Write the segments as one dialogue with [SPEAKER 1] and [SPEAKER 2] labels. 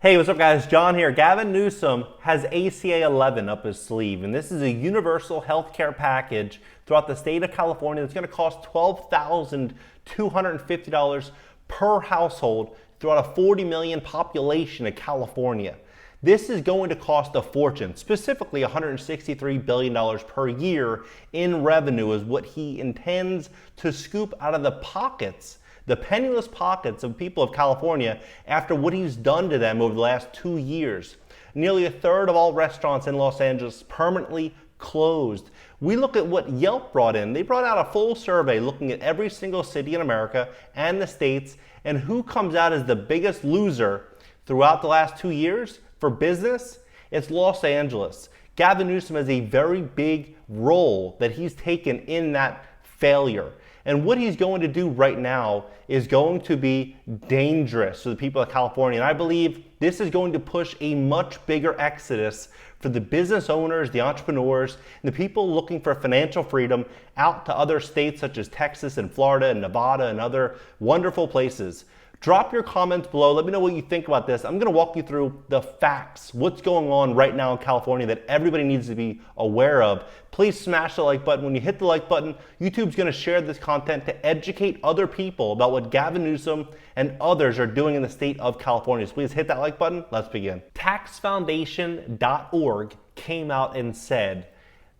[SPEAKER 1] Hey, what's up guys? John here. Gavin Newsom has ACA 11 up his sleeve, and this is a universal health care package throughout the state of California that's going to cost $12,250 per household throughout a 40 million population of California. This is going to cost a fortune, specifically $163 billion per year in revenue is what he intends to scoop out of the pockets, the penniless pockets of people of California after what he's done to them over the last 2 years. Nearly a third of all restaurants in Los Angeles permanently closed. We look at what Yelp brought in. They brought out a full survey looking at every single city in America and the states and who comes out as the biggest loser throughout the last 2 years for business. It's Los Angeles. Gavin Newsom has a very big role that he's taken in that failure. And what he's going to do right now is going to be dangerous to the people of California. And I believe this is going to push a much bigger exodus for the business owners, the entrepreneurs, and the people looking for financial freedom out to other states such as Texas and Florida and Nevada and other wonderful places. Drop your comments below. Let me know what you think about this. I'm going to walk you through the facts, what's going on right now in California that everybody needs to be aware of. Please smash the like button. When you hit the like button, YouTube's going to share this content to educate other people about what Gavin Newsom and others are doing in the state of California. So please hit that like button. Let's begin. Taxfoundation.org came out and said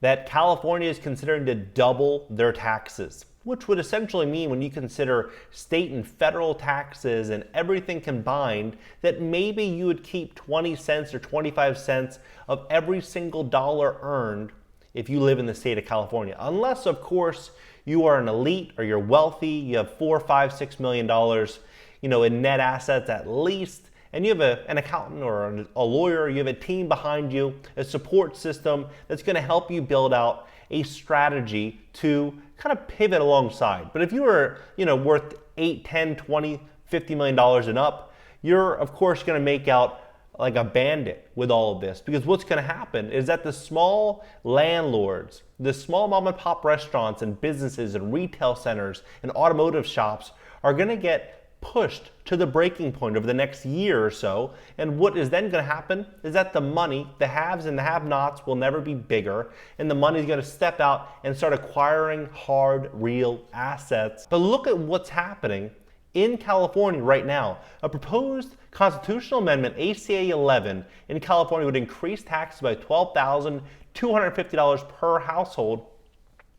[SPEAKER 1] that California is considering to double their taxes, which would essentially mean when you consider state and federal taxes and everything combined, that maybe you would keep 20 cents or 25 cents of every single dollar earned if you live in the state of California. Unless, of course, you are an elite or you're wealthy, you have $4, $5, $6 million, in net assets at least, and you have an accountant or a lawyer, you have a team behind you, a support system that's going to help you build out a strategy to kind of pivot alongside. But if you were, worth 8, 10, 20, $50 million and up, you're of course going to make out like a bandit with all of this, because what's going to happen is that the small landlords, the small mom and pop restaurants and businesses and retail centers and automotive shops are going to get pushed to the breaking point over the next year or so. And what is then going to happen is that the money, the haves and the have-nots, will never be bigger, and the money is going to step out and start acquiring hard, real assets. But look at what's happening in California right now. A proposed constitutional amendment, ACA 11, in California would increase taxes by $12,250 per household,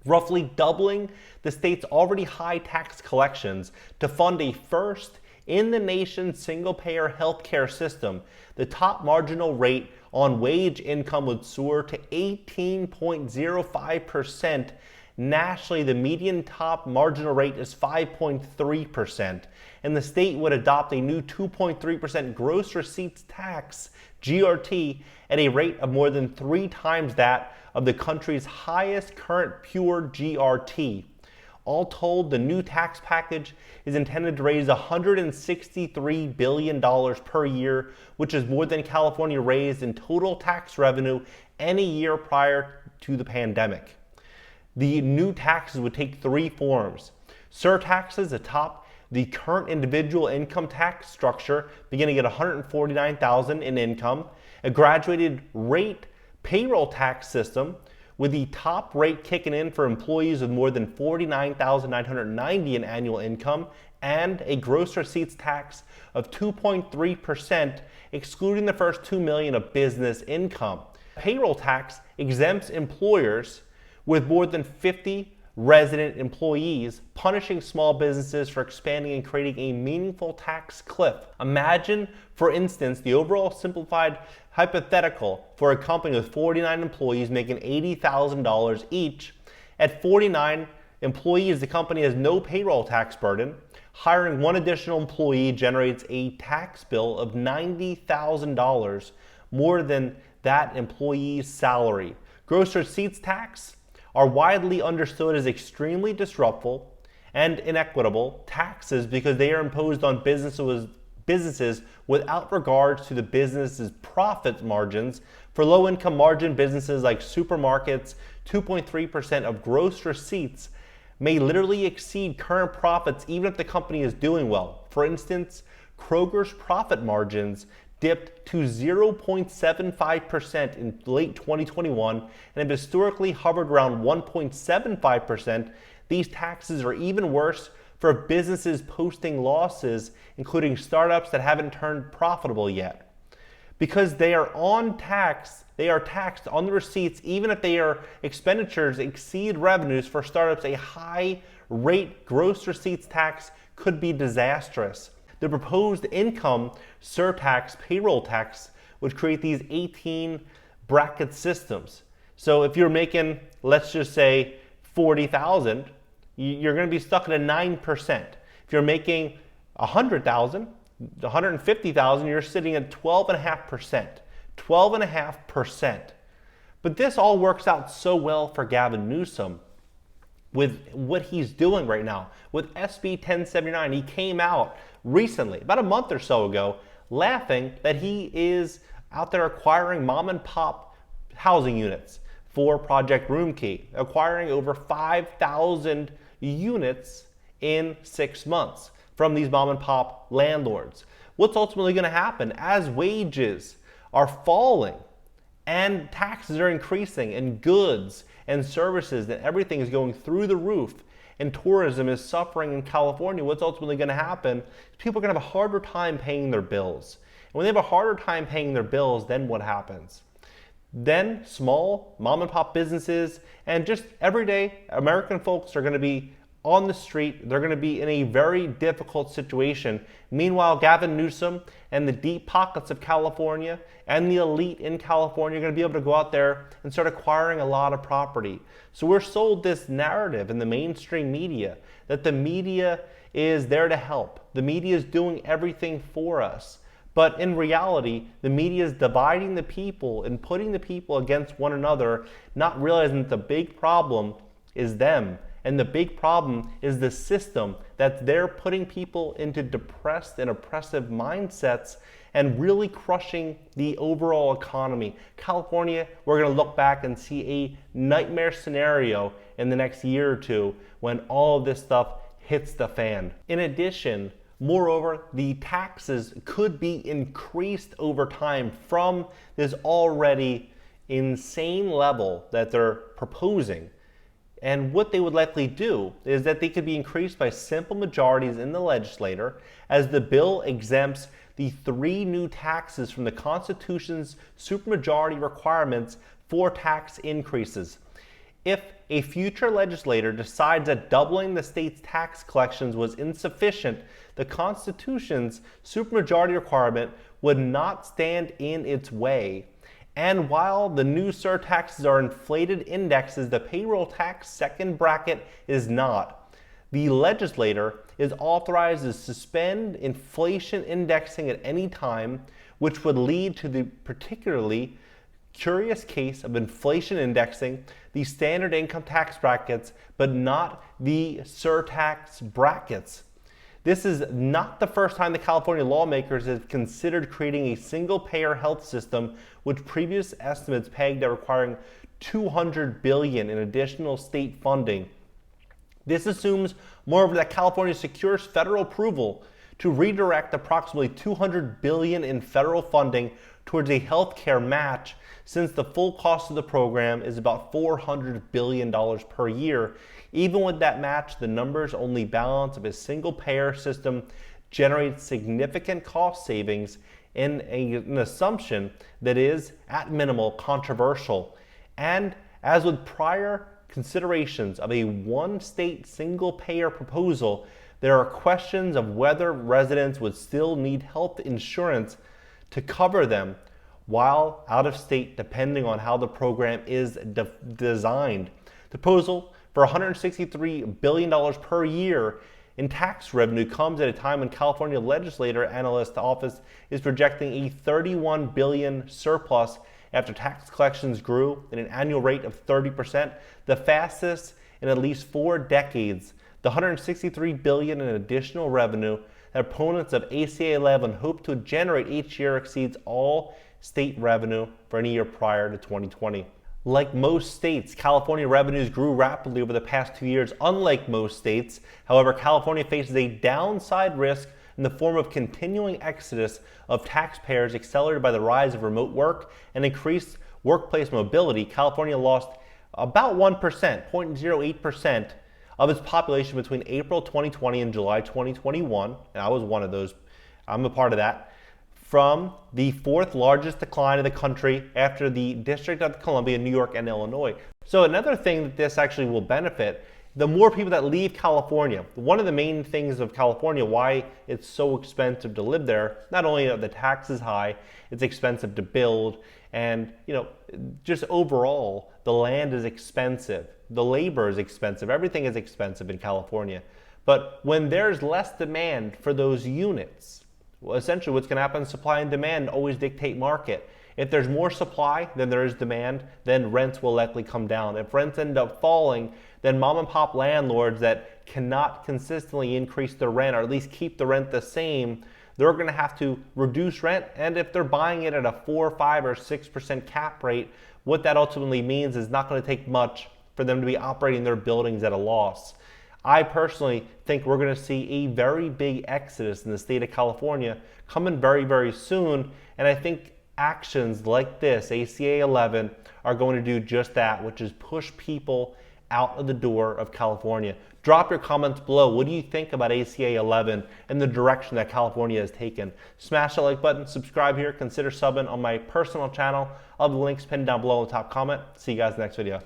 [SPEAKER 1] roughly doubling the state's already high tax collections to fund a first in the nation single-payer healthcare system. The top marginal rate on wage income would soar to 18.05%. Nationally, the median top marginal rate is 5.3%, and the state would adopt a new 2.3% gross receipts tax, GRT, at a rate of more than 3 times that of the country's highest current pure GRT. All told, the new tax package is intended to raise $163 billion per year, which is more than California raised in total tax revenue any year prior to the pandemic. The new taxes would take 3 forms. Surtaxes atop the current individual income tax structure, beginning at $149,000 in income, a graduated rate payroll tax system with the top rate kicking in for employees with more than $49,990 in annual income, and a gross receipts tax of 2.3%, excluding the first $2 million of business income. Payroll tax exempts employers with more than 50 resident employees, punishing small businesses for expanding and creating a meaningful tax cliff. Imagine, for instance, the overall simplified hypothetical for a company with 49 employees making $80,000 each. At 49 employees, the company has no payroll tax burden. Hiring one additional employee generates a tax bill of $90,000, more than that employee's salary. Gross receipts tax are widely understood as extremely disruptive and inequitable taxes because they are imposed on businesses without regards to the business's profit margins. For low-income margin businesses like supermarkets, 2.3% of gross receipts may literally exceed current profits even if the company is doing well. For instance, Kroger's profit margins dipped to 0.75% in late 2021 and have historically hovered around 1.75%. These taxes are even worse for businesses posting losses, including startups that haven't turned profitable yet. Because they are taxed on the receipts even if their expenditures exceed revenues. For startups, a high rate gross receipts tax could be disastrous. The proposed income surtax payroll tax would create these 18 bracket systems. So if you're making, let's just say, 40,000, you're going to be stuck at a 9%. If you're making 100,000, 150,000, you're sitting at 12.5%. 12.5%. But this all works out so well for Gavin Newsom with what he's doing right now. With SB 1079, he came out recently, about a month or so ago, laughing that he is out there acquiring mom and pop housing units for Project Roomkey, acquiring over 5,000 units in 6 months from these mom and pop landlords. What's ultimately going to happen as wages are falling and taxes are increasing and goods and services and everything is going through the roof and tourism is suffering in California? What's ultimately going to happen is people are going to have a harder time paying their bills. And when they have a harder time paying their bills, then what happens? Then small mom and pop businesses and just everyday American folks are going to be on the street. They're going to be in a very difficult situation. Meanwhile, Gavin Newsom and the deep pockets of California and the elite in California are going to be able to go out there and start acquiring a lot of property. So we're sold this narrative in the mainstream media that the media is there to help. The media is doing everything for us. But in reality, the media is dividing the people and putting the people against one another, not realizing that the big problem is them. And the big problem is the system that they're putting people into depressed and oppressive mindsets and really crushing the overall economy. California, we're going to look back and see a nightmare scenario in the next year or two when all of this stuff hits the fan. In addition, moreover, the taxes could be increased over time from this already insane level that they're proposing. And what they would likely do is that they could be increased by simple majorities in the legislature, as the bill exempts the 3 new taxes from the Constitution's supermajority requirements for tax increases. If a future legislator decides that doubling the state's tax collections was insufficient, the Constitution's supermajority requirement would not stand in its way. And while the new surtaxes are inflated indexes, the payroll tax second bracket is not. The legislator is authorized to suspend inflation indexing at any time, which would lead to the particularly curious case of inflation indexing the standard income tax brackets, but not the surtax brackets. This is not the first time the California lawmakers have considered creating a single-payer health system, which previous estimates pegged at requiring $200 billion in additional state funding. This assumes, moreover, that California secures federal approval to redirect approximately $200 billion in federal funding towards a healthcare match, since the full cost of the program is about $400 billion per year. Even with that match, the numbers only balance if a single-payer system generates significant cost savings in an assumption that is, at minimal, controversial. And as with prior considerations of a one-state single-payer proposal, there are questions of whether residents would still need health insurance to cover them while out of state, depending on how the program is designed. The proposal for $163 billion per year in tax revenue comes at a time when California Legislator Analyst Office is projecting a $31 billion surplus after tax collections grew at an annual rate of 30%, the fastest in at least 4 decades. The $163 billion in additional revenue that opponents of ACA 11 hope to generate each year exceeds all state revenue for any year prior to 2020. Like most states, California revenues grew rapidly over the past 2 years. Unlike most states, however, California faces a downside risk in the form of continuing exodus of taxpayers accelerated by the rise of remote work and increased workplace mobility. California lost about 1%, 0.08% of its population between April 2020 and July 2021, and I was one of those, I'm a part of that, from the fourth largest decline in the country after the District of Columbia, New York, and Illinois. So another thing that this actually will benefit, the more people that leave California. One of the main things of California, why it's so expensive to live there, not only are the taxes high, it's expensive to build, and just overall, the land is expensive, the labor is expensive, everything is expensive in California. But when there's less demand for those units, well, essentially what's going to happen, supply and demand always dictate market. If there's more supply than there is demand, then rents will likely come down. If rents end up falling, then mom and pop landlords that cannot consistently increase their rent, or at least keep the rent the same, they're going to have to reduce rent. And if they're buying it at a 4, 5, or 6% cap rate, what that ultimately means is not going to take much for them to be operating their buildings at a loss. I personally think we're going to see a very big exodus in the state of California coming very, very soon. And I think actions like this, ACA 11, are going to do just that, which is push people out of the door of California. Drop your comments below. What do you think about ACA 11 and the direction that California has taken? Smash that like button, subscribe here, consider subbing on my personal channel. I'll have the links pinned down below in the top comment. See you guys in the next video.